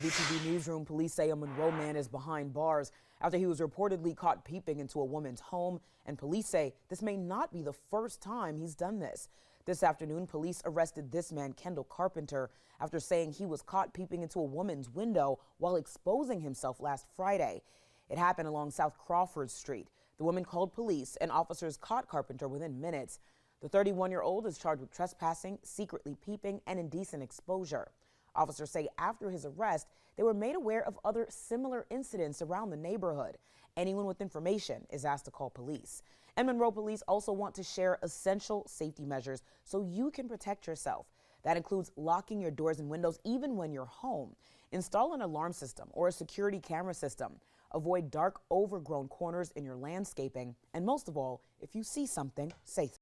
VTV Newsroom, police say a Monroe man is behind bars after he was reportedly caught peeping into a woman's home, and police say this may not be the first time he's done this. This afternoon, police arrested this man, Kendall Carpenter, after saying he was caught peeping into a woman's window while exposing himself last Friday. It happened along South Crawford Street. The woman called police, and officers caught Carpenter within minutes. The 31-year-old is charged with trespassing, secretly peeping, and indecent exposure. Officers say after his arrest, they were made aware of other similar incidents around the neighborhood. Anyone with information is asked to call police. And Monroe police also want to share essential safety measures so you can protect yourself. That includes locking your doors and windows even when you're home. Install an alarm system or a security camera system. Avoid dark, overgrown corners in your landscaping. And most of all, if you see something, say